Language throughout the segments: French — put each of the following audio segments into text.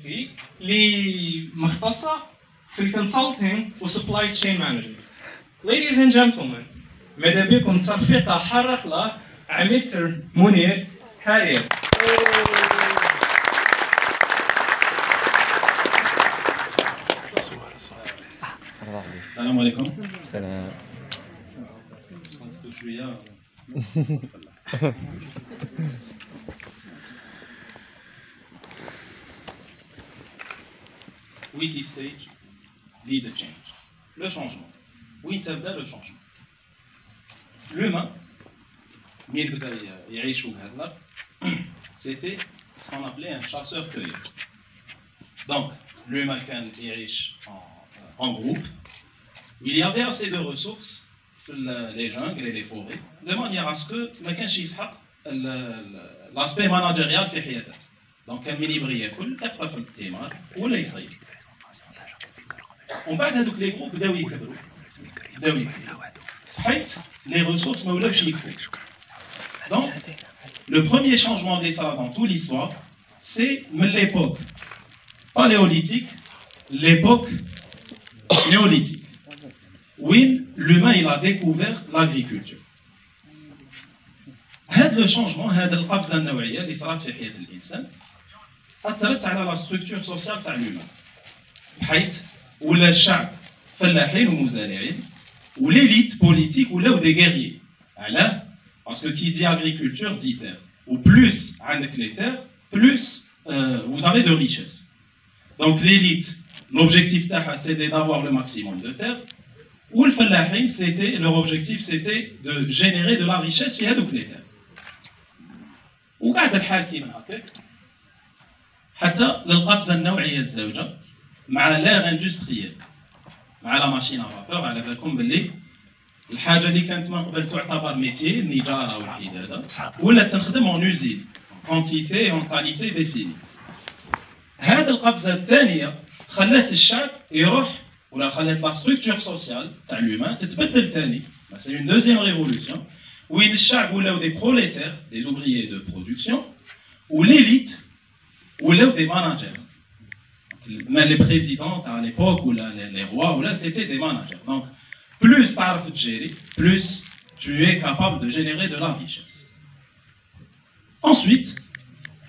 University اللي مختصة في الكونسلتنج وسبلاي تشين مانجمنت. Ladies and gentlemen, ماذا بكم تصرفيقة حرق له على مستر منير حرير. السلام عليكم. سلام. خلصتوا شوية. Wiki stage, lead the change. Le changement. وين تبدا le changement. L'humain, مين بدا يعيشوا هذا c'était ce qu'on appelait un chasseur-cueilleur. Donc, l'humain كان يعيش en groupe. Il y avait assez de ressources les jungles et les forêts de manière à ce que ما كانش يسحق l'aspect managérial في حياته. Donc كان من يبغي ياكل يبقى في الثمار ولا يصيد. ومن بعد هذوك لي جروب بداو يكبروا حيت les ressources ما ولاوش يكفوا. Donc le premier changement de ça dans toute l'histoire c'est l'époque paléolithique, l'époque néolithique. Oui, l'humain il a découvert l'agriculture. هذا le changement, هذا القفزة النوعية اللي صارت في حياة الإنسان أثرت على la structure sociale تاع l'humain. بحيث ولا الشعب فلاحين ومزارعين وليليت بوليتيك ولاو دي guerriers. علاه؟ Parce que qui dit agriculture dit terre. Ou plus عندك les terres, plus vous avez de richesses. Donc l'élite, l'objectif تاعها c'était d'avoir le maximum de terres. Ou le fallahine, leur objectif c'était de générer de la richesse في هذوك les terres. وقاعد الحال كيما هكاك حتى للقفزة النوعية الزوجة مع l'ère industrielle مع لا ماشين افابور. على بالكم باللي الحاجة اللي كانت من قبل تعتبر ميتي النجارة والحدادة ولات تنخدم اون اوزين كونتيتي اون كاليتي ديفيني. هذه القفزة الثانية خلات الشعب يروح ولا خلات لا ستركتور سوسيال تاع l'humain تتبدل ثاني. سي اون دوزيام ريفولوسيون وين الشعب ولاو دي بروليتير دي اوفريير دو برودكسيون وليليت ولاو دي ماناجر. Mais les présidents à l'époque ou les rois ou là c'était des managers. Donc plus tu arrives à gérer, plus tu es capable de générer de la richesse. Ensuite,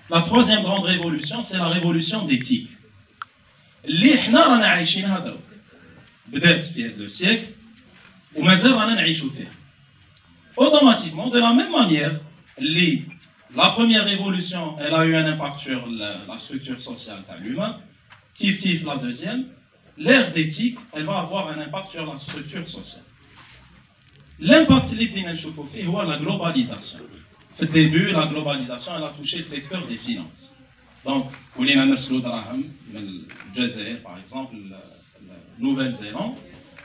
la troisième grande révolution, c'est la révolution d'éthique. اللي حنا رانا عايشينها دروك. بدات في هذا السيكل ومازال رانا نعيشوا فيها. Automatiquement, de la même manière, la première révolution, elle a eu un impact sur la structure sociale de l'humain. Kif la deuxième, l'ère d'éthique, elle va avoir un impact sur la structure sociale. L'impact اللي بدينا نشوفوا فيه هو la globalisation. في début, la globalisation, elle a touché le secteur des finances. Donc, ولينا نرسلوا دراهم من الجزائر, par exemple, la Nouvelle-Zélande.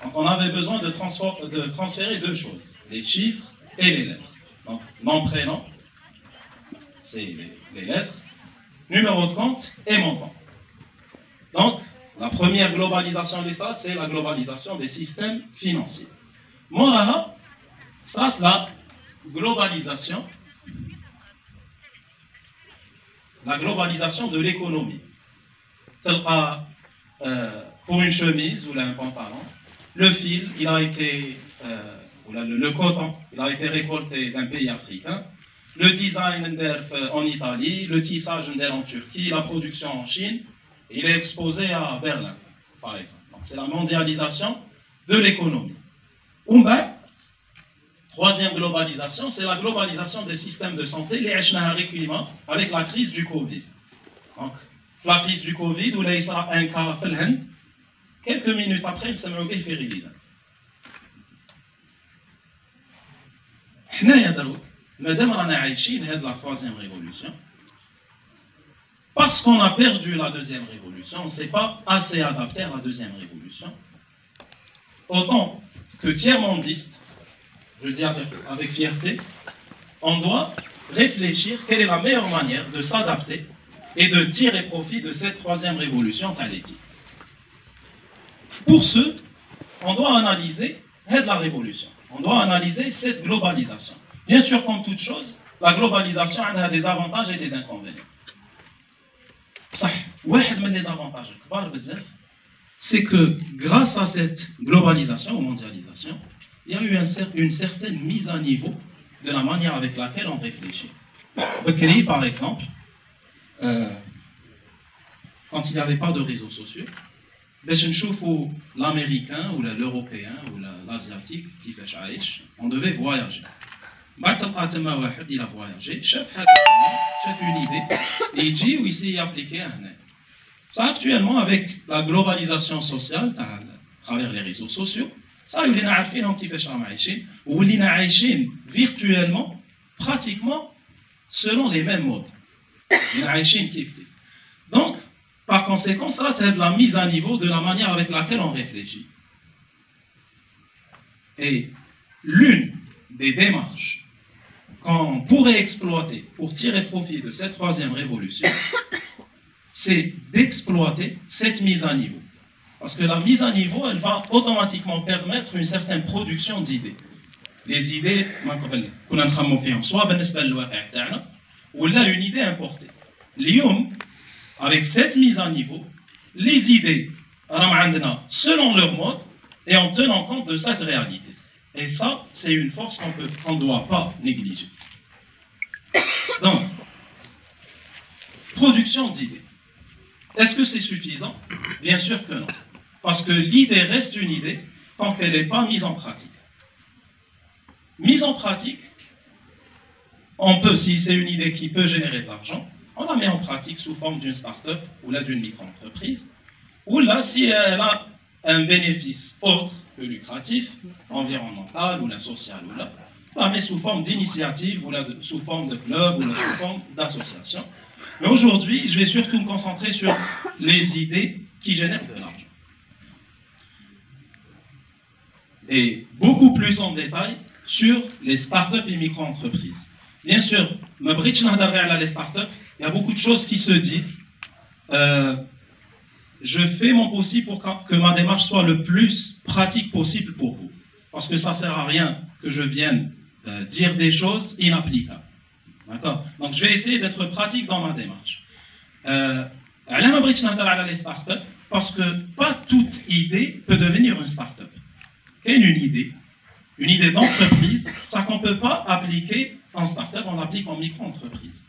Donc, on avait besoin de transférer deux choses, les chiffres et les lettres. Donc, nom, prénom, c'est les lettres, numéro de compte et montant. Donc, la première globalisation des SAT, c'est la globalisation des systèmes financiers. Moraha, c'est la globalisation de l'économie. Pour une chemise ou un pantalon, le fil, il a été, le coton, il a été récolté d'un pays africain. Le design en Italie, le tissage en Turquie, la production en Chine. Il est exposé à Berlin, par exemple. C'est la mondialisation de l'économie. Troisième globalisation, c'est la globalisation des systèmes de santé, les avec la crise du Covid. Donc, la crise du Covid, où il y a un cas à Felhend, quelques minutes après, il s'est mis à faire Madame Rana Aïchine, la troisième révolution. Parce qu'on a perdu la deuxième révolution, on ne s'est pas assez adapté à la deuxième révolution. Autant que tiers-mondiste, je le dis avec fierté, on doit réfléchir quelle est la meilleure manière de s'adapter et de tirer profit de cette troisième révolution talétique. Pour ce, on doit analyser la révolution, on doit analyser cette globalisation. Bien sûr, comme toute chose, la globalisation a des avantages et des inconvénients. صح واحد من les avantages كبار بزاف, c'est que grâce à cette globalisation ou mondialisation, il y a eu une certaine mise à niveau de la manière avec laquelle on réfléchit. Bekri, par exemple, quand il n'y avait pas de réseaux sociaux, l'américain ou l'européen ou l'asiatique qui fait chaïch, on devait voyager. Il a voyagé, chef une idée, et il dit où il s'est appliqué à un. Ça, actuellement, avec la globalisation sociale, à travers les réseaux sociaux, ça, il y a des gens qui font chaïch, ou il y a des virtuellement, pratiquement, selon les mêmes modes. Il y a des gens qui font. Donc, par conséquent, ça, c'est de la mise à niveau de la manière avec laquelle on réfléchit. Et l'une des démarches qu'on pourrait exploiter pour tirer profit de cette troisième révolution, c'est d'exploiter cette mise à niveau. Parce que la mise à niveau, elle va automatiquement permettre une certaine production d'idées. Les idées, soit ou là une idée importée. Avec cette mise à niveau, les idées, selon leur mode, et en tenant compte de cette réalité. Et ça, c'est une force qu'on ne doit pas négliger. Donc, production d'idées. Est-ce que c'est suffisant? Bien sûr que non. Parce que l'idée reste une idée tant qu'elle n'est pas mise en pratique. Mise en pratique, on peut, si c'est une idée qui peut générer de l'argent, on la met en pratique sous forme d'une start-up ou là d'une micro-entreprise, ou là, si elle a un bénéfice autre que lucratif, environnemental ou la social, ou là, on la met sous forme d'initiative ou là sous forme de club ou là sous forme d'association. Mais aujourd'hui, je vais surtout me concentrer sur les idées qui génèrent de l'argent. Et beaucoup plus en détail sur les start-up et micro-entreprises. Bien sûr, les start-up, il y a beaucoup de choses qui se disent. Je fais mon possible pour que ma démarche soit le plus pratique possible pour vous. Parce que ça ne sert à rien que je vienne dire des choses inapplicables. D'accord? Donc, je vais essayer d'être pratique dans ma démarche. Les start-up, parce que pas toute idée peut devenir une start-up. Quelle est une idée d'entreprise, ça qu'on ne peut pas appliquer en start-up, on l'applique en micro-entreprise.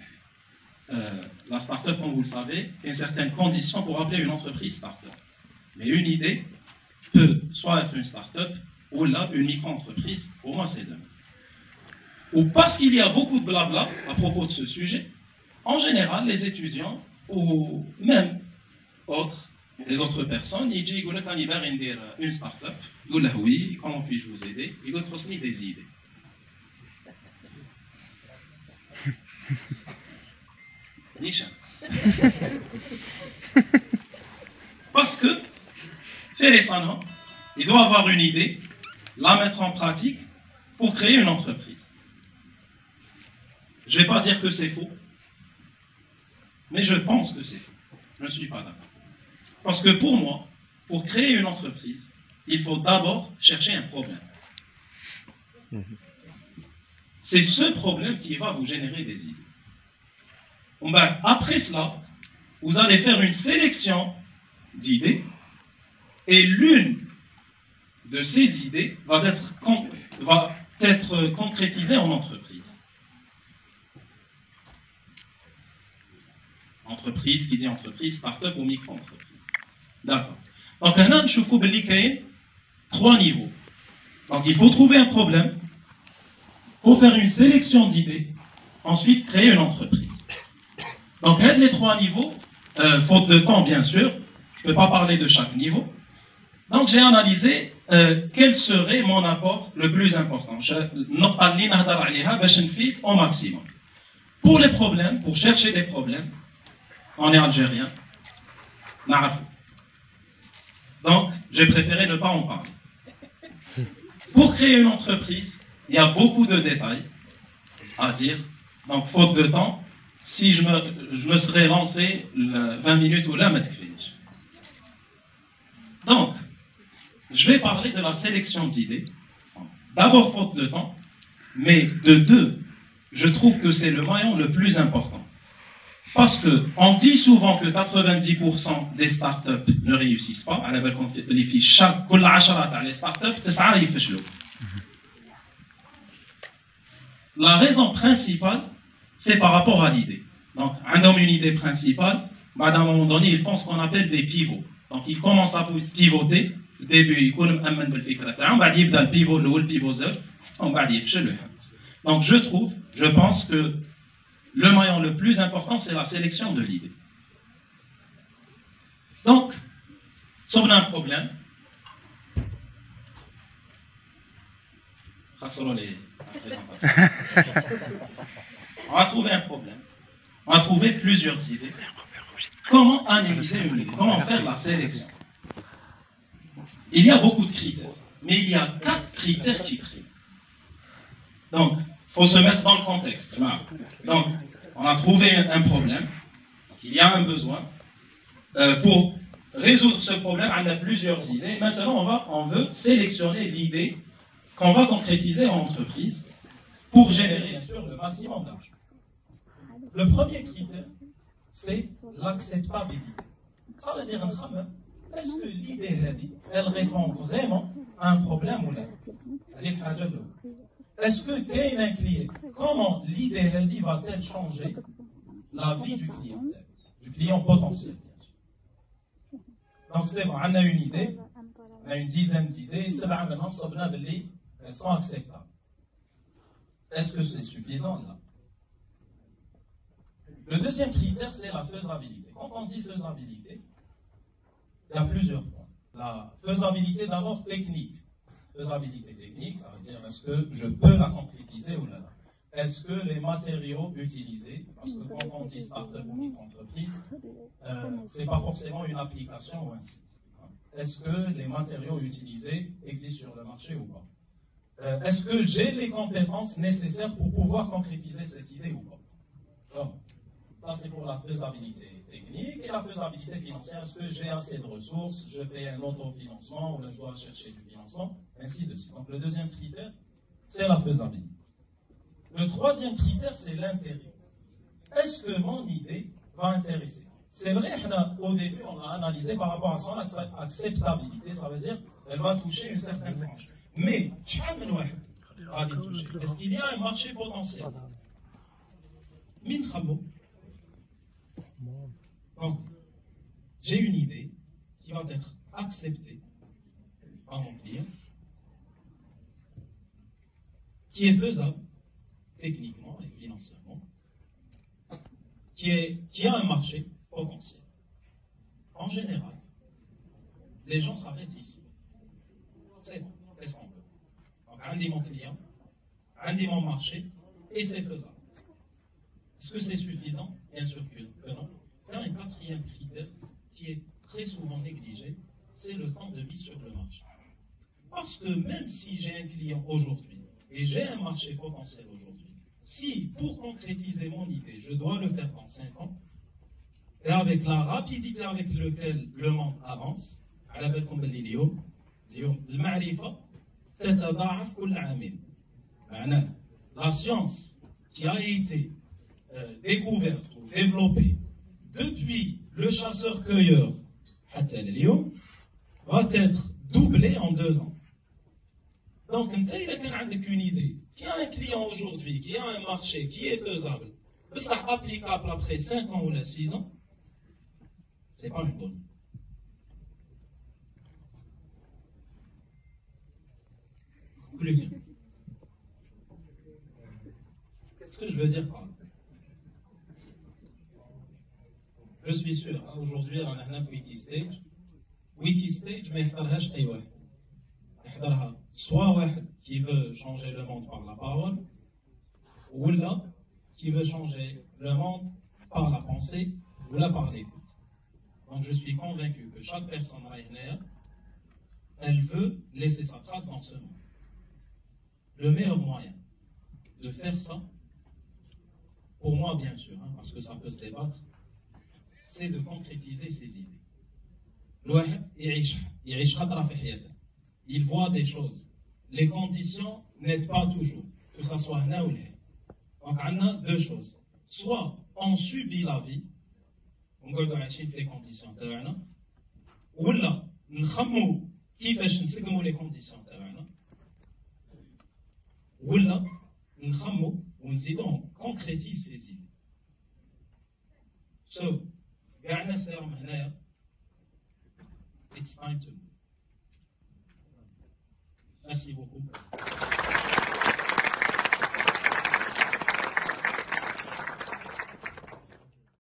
La start-up, comme vous le savez, il y a certaines conditions pour appeler une entreprise start-up. Mais une idée peut soit être une start-up ou là, une micro-entreprise, pour moi c'est deux. Ou parce qu'il y a beaucoup de blabla à propos de ce sujet, en général, les étudiants ou même les autres personnes, ils disent une start-up, ils disent oui, comment puis-je vous aider? Ils disent des idées. Nishan. Parce que, il doit avoir une idée, la mettre en pratique pour créer une entreprise. Je ne vais pas dire que c'est faux, mais je pense que c'est faux. Je ne suis pas d'accord. Parce que pour moi, pour créer une entreprise, il faut d'abord chercher un problème. C'est ce problème qui va vous générer des idées. Après cela, vous allez faire une sélection d'idées et l'une de ces idées va être concrétisée en entreprise. Entreprise, qui dit entreprise, start-up ou micro-entreprise. D'accord. Donc, on a trois niveaux. Donc, il faut trouver un problème, il faut faire une sélection d'idées, ensuite créer une entreprise. Donc, les trois niveaux, faute de temps, bien sûr, je ne peux pas parler de chaque niveau. Donc, j'ai analysé quel serait mon apport le plus important. Au maximum. Pour les problèmes, pour chercher des problèmes, on est algérien. Donc, j'ai préféré ne pas en parler. Pour créer une entreprise, il y a beaucoup de détails à dire. Donc, faute de temps, si je me serais lancé 20 minutes ou là, donc, je vais parler de la sélection d'idées. D'abord, faute de temps, mais de deux, je trouve que c'est le maillon le plus important. Parce qu'on dit souvent que 90% des startups ne réussissent pas. على بالكم اللي في chaque كل 10 تاع les startups 9 يفشلوا. La raison principale, c'est par rapport à l'idée. Donc, un homme une idée principale, à un moment donné, ils font ce qu'on appelle des pivots. Donc, ils commencent à pivoter. Au début, ils connaissent un peu le fikra تاعهم, بعد يبدا le pivot le pivot zéro, on بعد يفشل. Donc, je pense que le maillon le plus important, c'est la sélection de l'idée. Donc, si on a un problème, on va trouver un problème, on va trouver plusieurs idées. Comment analyser une idée? Comment faire la sélection? Il y a beaucoup de critères, mais il y a 4 critères qui priment. Donc, il faut se mettre dans le contexte. Donc, on a trouvé un problème, il y a un besoin. Pour résoudre ce problème, on a plusieurs idées. Maintenant, on veut sélectionner l'idée qu'on va concrétiser en entreprise pour générer, bien sûr, le maximum d'argent. Le premier critère, c'est l'acceptabilité. Ça veut dire, est-ce que l'idée, elle répond vraiment à un problème ou non? Est-ce que qu'il y a un client? Comment l'idée va-t-elle changer la vie du client potentiel? Donc c'est bon, on a une idée, on a une dizaine d'idées, elles sont acceptables. Est-ce que c'est suffisant là? Le deuxième critère, c'est la faisabilité. Quand on dit faisabilité, il y a plusieurs points. La faisabilité d'abord technique. Faisabilité technique, ça veut dire est-ce que je peux la concrétiser ou là? Est-ce que les matériaux utilisés, parce que quand on dit start-up ou micro-entreprise, c'est pas forcément une application ou un site. Est-ce que les matériaux utilisés existent sur le marché ou pas? Est-ce que j'ai les compétences nécessaires pour pouvoir concrétiser cette idée ou pas? Alors, ça c'est pour la faisabilité technique et la faisabilité financière. Est-ce que j'ai assez de ressources? Je fais un autofinancement ou là je dois chercher du financement, ainsi de suite. Donc le deuxième critère, c'est la faisabilité. Le troisième critère, c'est l'intérêt. Est-ce que mon idée va intéresser? C'est vrai, au début, on a analysé par rapport à son acceptabilité, ça veut dire qu'elle va toucher une certaine tranche. Mais, est-ce qu'il y a un marché potentiel? Donc, j'ai une idée qui va être acceptée par mon client, qui est faisable techniquement et financièrement, qui a un marché potentiel. En général, les gens s'arrêtent ici. C'est bon, qu'est-ce qu'on veut? Donc, un des mon client, un des mon marché, et c'est faisable. Est-ce que c'est suffisant? Bien sûr que non. Il y a un quatrième critère qui est très souvent négligé, c'est le temps de vie sur le marché. Parce que même si j'ai un client aujourd'hui, et j'ai un marché potentiel aujourd'hui, si pour concrétiser mon idée, je dois le faire dans 5 ans, et avec la rapidité avec laquelle le monde avance, على بالكم باللي اليوم المعرفة تتضاعف كل عامين. معناه la science qui a été découverte ou développée depuis le chasseur-cueilleur حتى اليوم va être doublée en 2 ans. Donc, il y a une idée, qui a un client aujourd'hui, qui a un marché, qui est faisable, ça applicable après 5 ans ou 6 ans, c'est pas une bonne. Conclusion. Qu'est-ce que je veux dire par là? Je suis sûr, aujourd'hui, on a un Wikistage. Wikistage, mais il n'y a pas de soit واحد qui veut changer le monde par la parole, ou là qui veut changer le monde par la pensée, ou là par l'écoute. Donc je suis convaincu que chaque personne elle veut laisser sa trace dans ce monde. Le meilleur moyen de faire ça, pour moi bien sûr, parce que ça peut se débattre, c'est de concrétiser ses idées. الواحد يعيش خطرة في حياته. Il voit des choses. Les conditions n'aident pas toujours, que ce soit là ou là. Donc, on a 2 choses. Soit on subit la vie, on regarde les conditions تاعنا ولا نخمو كيفاش نسقموا les conditions تاعنا ولا نخمو ونزيدو concrétise ces idées. So كاع الناس اللي راهم هنايا it's time to move. Merci beaucoup.